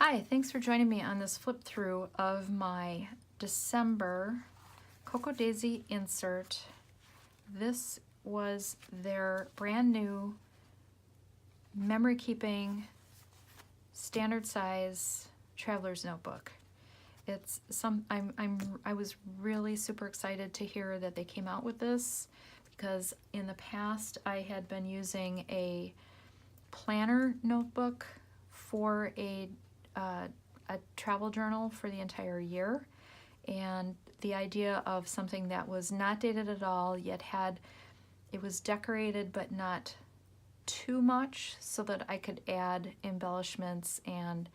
Hi, thanks for joining me on this flip through of my December Cocoa Daisy insert. This was their brand new memory keeping standard size traveler's notebook. I was really super excited to hear that they came out with this, because in the past I had been using a planner notebook for a travel journal for the entire year, and the idea of something that was not dated at all, yet it was decorated but not too much, so that I could add embellishments and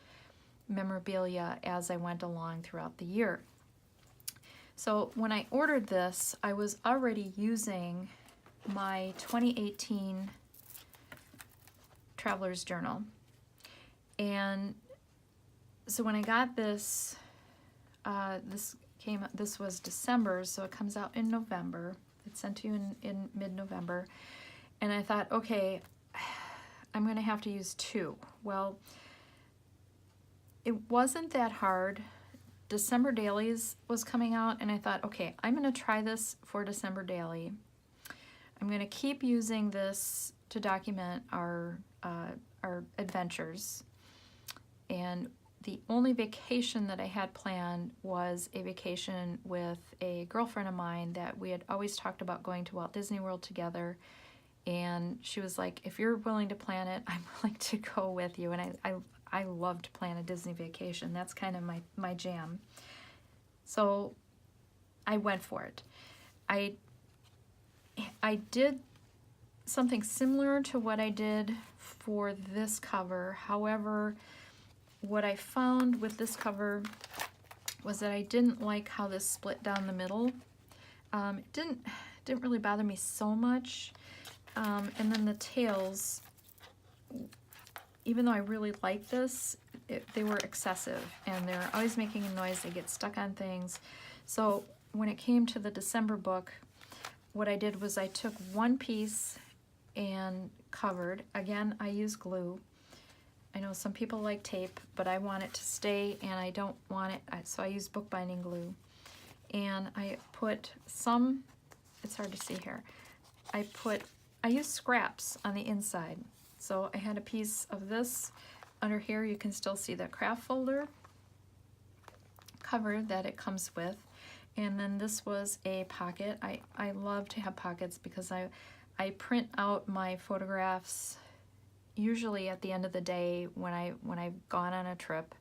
memorabilia as I went along throughout the year. So when I ordered this, I was already using my 2018 traveler's journal, and so when I got this, this was December, so it comes out in November. It's sent to you in mid-November, and I thought, okay, I'm going to have to use two. Well, it wasn't that hard. December Dailies was coming out, and I thought, okay, I'm going to try this for December Daily. I'm going to keep using this to document our adventures, and the only vacation that I had planned was a vacation with a girlfriend of mine that we had always talked about going to Walt Disney World together, and she was like, if you're willing to plan it, I'm willing to go with you. And I love to plan a Disney vacation. That's kind of my jam. So I went for it. I did something similar to what I did for this cover. However, what I found with this cover was that I didn't like how this split down the middle. It didn't really bother me so much. And then the tails, even though I really like this, they were excessive, and they're always making a noise. They get stuck on things. So when it came to the December book, what I did was I took one piece and covered. Again, I use glue. I know some people like tape, but I want it to stay, and I don't want it, so I use bookbinding glue. And I put some, it's hard to see here, I used scraps on the inside. So I had a piece of this. Under here you can still see the craft folder cover that it comes with. And then this was a pocket. I love to have pockets because I print out my photographs usually at the end of the day when I've gone on a trip,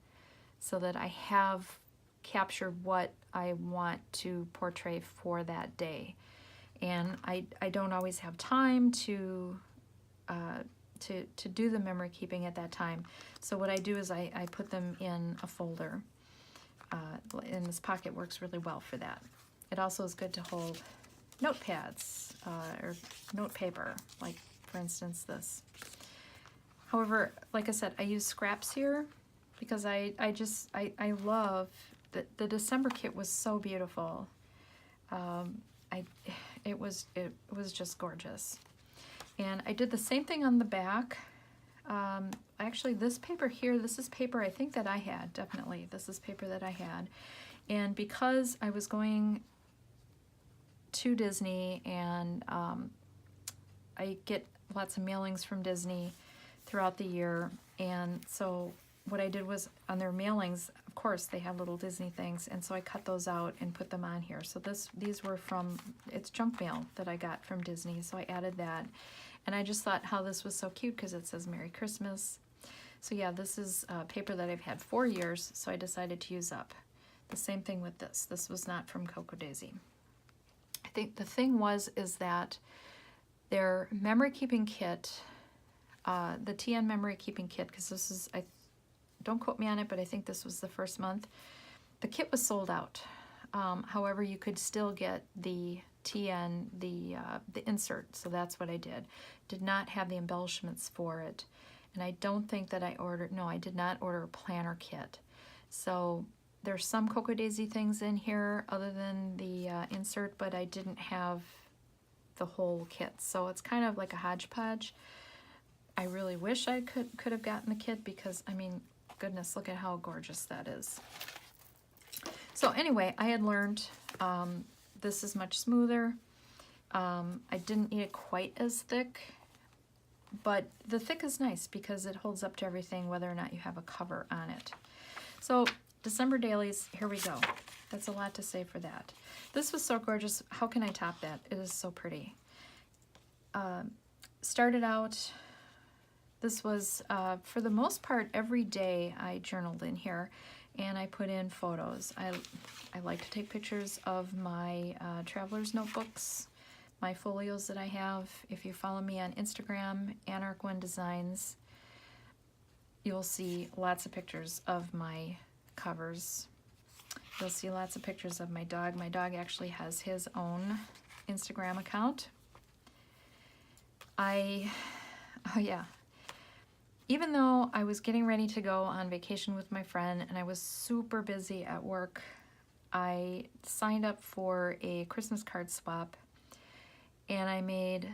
so that I have captured what I want to portray for that day. And I don't always have time to do the memory keeping at that time. So what I do is I put them in a folder, and this pocket works really well for that. It also is good to hold notepads or note paper, like for instance this. However, like I said, I use scraps here because I love that the December kit was so beautiful. It was just gorgeous. And I did the same thing on the back. Actually, this paper here, this is paper I think that I had, definitely. This is paper that I had. And because I was going to Disney, and I get lots of mailings from Disney throughout the year, and so what I did was, on their mailings, of course, they have little Disney things, and so I cut those out and put them on here. So these were from, it's junk mail that I got from Disney, so I added that. And I just thought how this was so cute because it says Merry Christmas. So yeah, this is paper that I've had 4 years, so I decided to use up. The same thing with this. This was not from Cocoa Daisy. I think the thing is that their memory keeping kit, the TN memory keeping kit, because this is, don't quote me on it, but I think this was the first month. The kit was sold out. However, you could still get the TN, the insert, so that's what I did. Did not have the embellishments for it, and I don't think that I did not order a planner kit. So there's some Cocoa Daisy things in here other than the insert, but I didn't have the whole kit, so it's kind of like a hodgepodge. I really wish I could have gotten the kit, because I mean, goodness, look at how gorgeous that is. So anyway, I had learned this is much smoother. I didn't need it quite as thick, but the thick is nice because it holds up to everything whether or not you have a cover on it. So December Dailies, here we go. That's a lot to say for that. This was so gorgeous. How can I top that? It is so pretty. Started out, this was, for the most part, every day I journaled in here, and I put in photos. I like to take pictures of my traveler's notebooks, my folios that I have. If you follow me on Instagram, Anarch1 Designs, you'll see lots of pictures of my covers. You'll see lots of pictures of my dog. My dog actually has his own Instagram account. Oh yeah. Even though I was getting ready to go on vacation with my friend and I was super busy at work, I signed up for a Christmas card swap and I made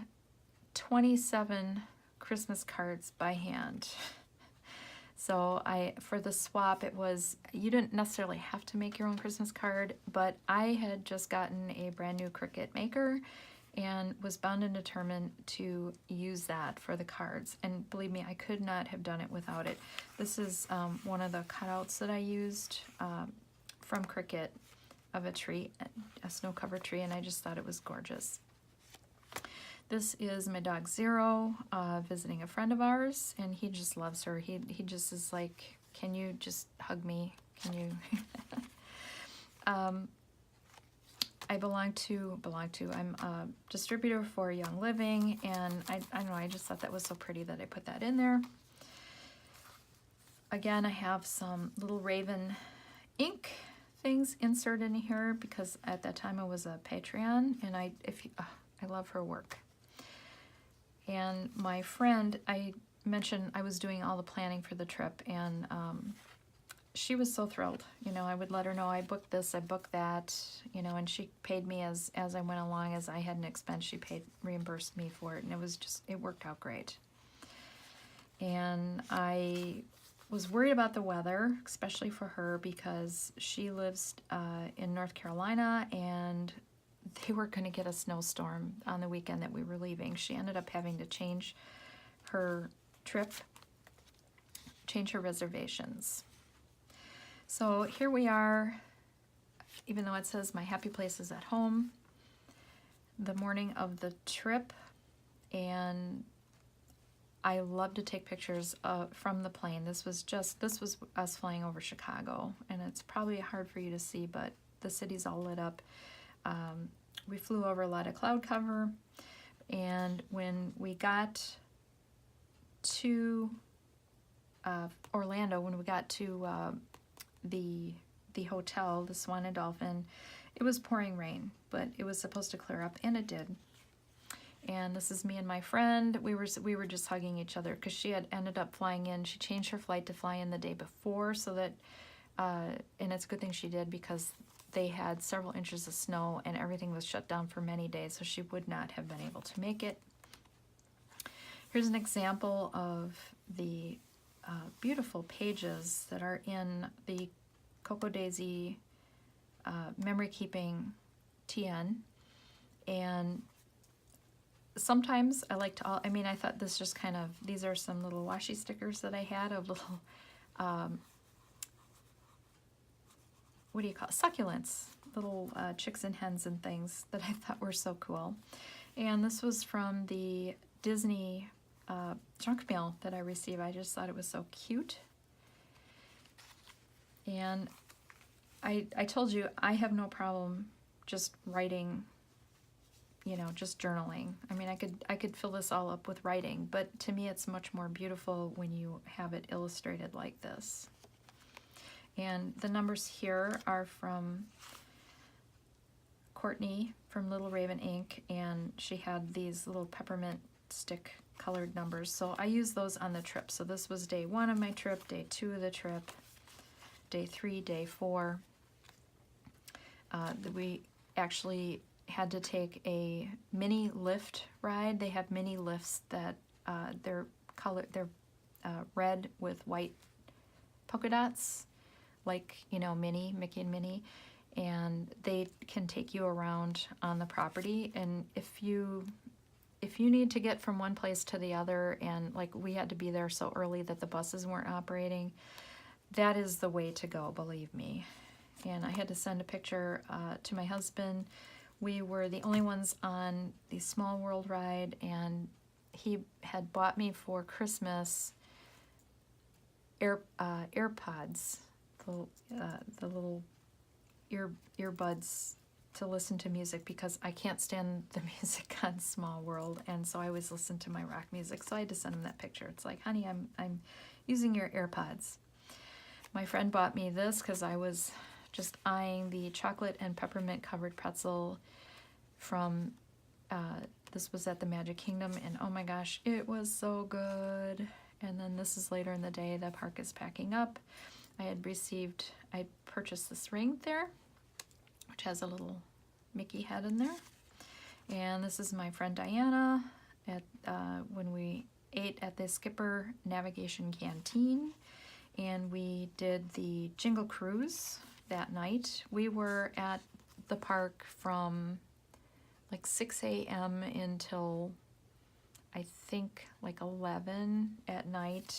27 Christmas cards by hand. So for the swap, it was, you didn't necessarily have to make your own Christmas card, but I had just gotten a brand new Cricut maker and was bound and determined to use that for the cards. And believe me, I could not have done it without it. This is one of the cutouts that I used from Cricut of a tree, a snow cover tree, and I just thought it was gorgeous. This is my dog Zero visiting a friend of ours, and he just loves her. He just is like, can you just hug me? Can you? I'm a distributor for Young Living, and I don't know, I just thought that was so pretty that I put that in there. Again, I have some little Raven ink things inserted in here because at that time I was a Patreon, and I love her work. And my friend, I mentioned I was doing all the planning for the trip, and she was so thrilled. You know, I would let her know I booked this, I booked that, you know, and she paid me as I went along. As I had an expense, she reimbursed me for it, and it worked out great. And I was worried about the weather, especially for her, because she lives in North Carolina, and they were going to get a snowstorm on the weekend that we were leaving. She ended up having to change her trip, change her reservations. So here we are, even though it says my happy place is at home, the morning of the trip, and I love to take pictures from the plane. This was us flying over Chicago, and it's probably hard for you to see, but the city's all lit up. We flew over a lot of cloud cover, and when we got to Orlando, when we got to the hotel, the Swan and Dolphin, it was pouring rain, but it was supposed to clear up, and it did. And this is me and my friend. We were just hugging each other because she had ended up flying in. She changed her flight to fly in the day before, so that and it's a good thing she did, because they had several inches of snow and everything was shut down for many days, so she would not have been able to make it. Here's an example of the beautiful pages that are in the Cocoa Daisy memory keeping TN. And sometimes I like to, I thought this just kind of, these are some little washi stickers that I had of little what do you call it? Succulents, little chicks and hens and things that I thought were so cool. And this was from the Disney junk mail that I received. I just thought it was so cute. And I told you, I have no problem just writing, you know, just journaling. I mean, I could fill this all up with writing, but to me it's much more beautiful when you have it illustrated like this. And the numbers here are from Courtney from Little Raven Ink, and she had these little peppermint stick colored numbers. So I used those on the trip. So this was day 1 of my trip, day 2 of the trip, day 3, day 4. We actually had to take a mini lift ride. They have mini lifts that they're red with white polka dots, like, you know, Mickey and Minnie, and they can take you around on the property. And if you need to get from one place to the other, and like we had to be there so early that the buses weren't operating, that is the way to go, believe me. And I had to send a picture to my husband. We were the only ones on the Small World ride, and he had bought me for Christmas AirPods, the little earbuds to listen to music, because I can't stand the music on Small World, and so I always listen to my rock music. So I had to send him that picture. It's like, honey, I'm using your AirPods. My friend bought me this because I was just eyeing the chocolate and peppermint covered pretzel from, this was at the Magic Kingdom, and oh my gosh, it was so good. And then this is later in the day, the park is packing up. I purchased this ring there, which has a little Mickey head in there. And this is my friend Diana at when we ate at the Skipper Navigation Canteen, and we did the Jingle Cruise that night. We were at the park from like 6 a.m. until I think like 11 at night.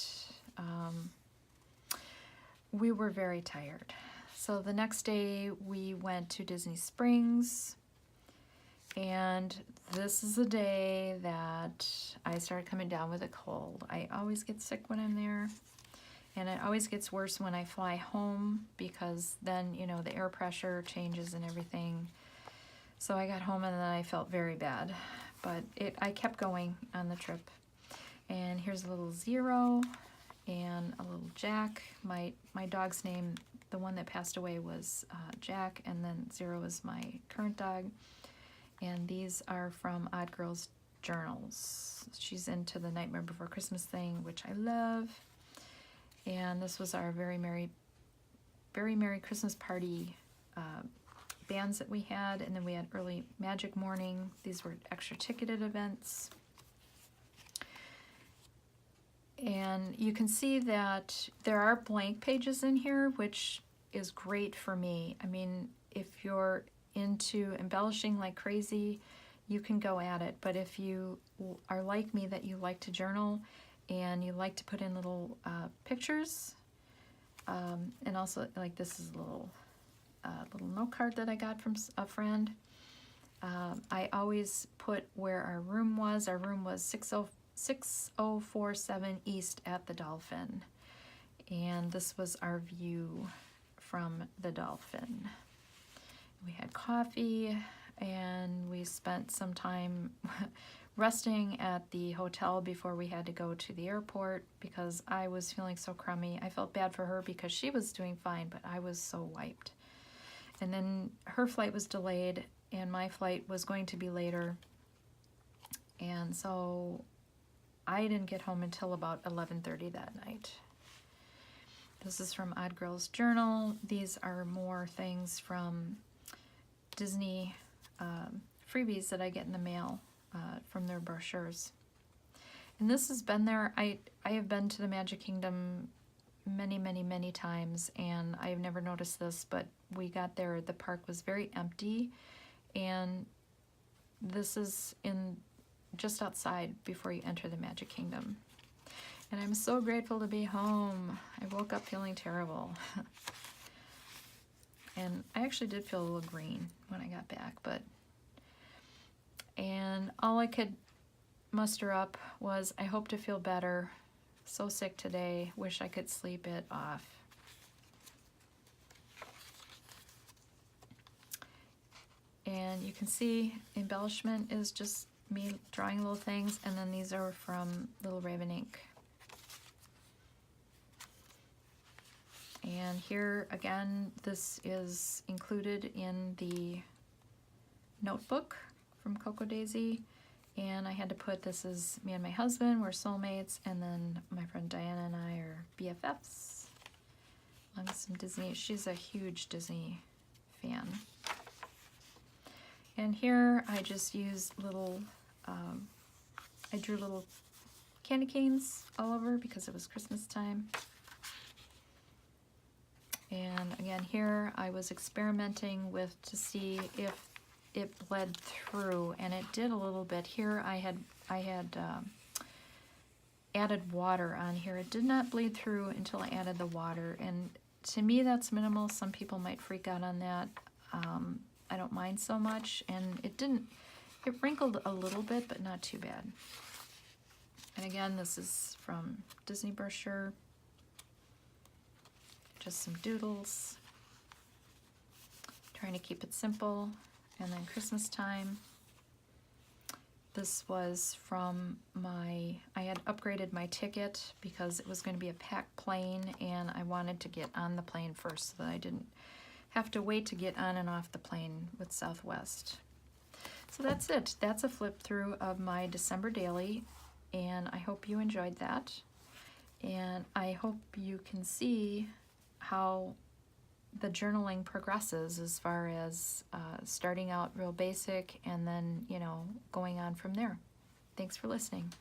We were very tired. So the next day we went to Disney Springs, and this is the day that I started coming down with a cold. I always get sick when I'm there, and it always gets worse when I fly home, because then, you know, the air pressure changes and everything. So I got home and then I felt very bad, but I kept going on the trip. And here's a little Zero and a little Jack. My dog's name, the one that passed away, was Jack, and then Zero is my current dog. And these are from Odd Girl's journals. She's into the Nightmare Before Christmas thing, which I love. And this was our very merry Christmas party bands that we had, and then we had early magic morning. These were extra ticketed events. And you can see that there are blank pages in here, which is great for me. I mean, if you're into embellishing like crazy, you can go at it. But if you are like me, that you like to journal and you like to put in little pictures, and also, like, this is a little note card that I got from a friend. I always put where our room was. Our room was 6047 East at the Dolphin, and this was our view from the Dolphin. We had coffee, and we spent some time resting at the hotel before we had to go to the airport, because I was feeling so crummy. I felt bad for her because she was doing fine, but I was so wiped. And then her flight was delayed, and my flight was going to be later. And so I didn't get home until about 11:30 that night. This is from Odd Girl's journal. These are more things from Disney freebies that I get in the mail from their brochures. And this has been there. I have been to the Magic Kingdom many times, and I've never noticed this, but we got there, the park was very empty, and this is in just outside before you enter the Magic Kingdom. And I'm so grateful to be home. I woke up feeling terrible. And I actually did feel a little green when I got back, and all I could muster up was, I hope to feel better. So sick today, wish I could sleep it off. And you can see embellishment is just me drawing little things, and then these are from Little Raven ink. And here again, this is included in the notebook from Coco Daisy, and I had to put, this is me and my husband, we're soulmates, and then my friend Diana and I are BFFs. Along with some Disney, she's a huge Disney fan. And here I just used little, I drew little candy canes all over because it was Christmas time. And again, here I was experimenting with to see if it bled through, and it did a little bit. Here I had added water on here. It did not bleed through until I added the water, and to me that's minimal. Some people might freak out on that. I don't mind so much, and it wrinkled a little bit, but not too bad. And again, this is from Disney brochure. Just some doodles. Trying to keep it simple. And then Christmas time. This was from I had upgraded my ticket because it was going to be a packed plane, and I wanted to get on the plane first so that I didn't have to wait to get on and off the plane with Southwest. So that's it. That's a flip through of my December daily, and I hope you enjoyed that. And I hope you can see how the journaling progresses as far as starting out real basic and then, you know, going on from there. Thanks for listening.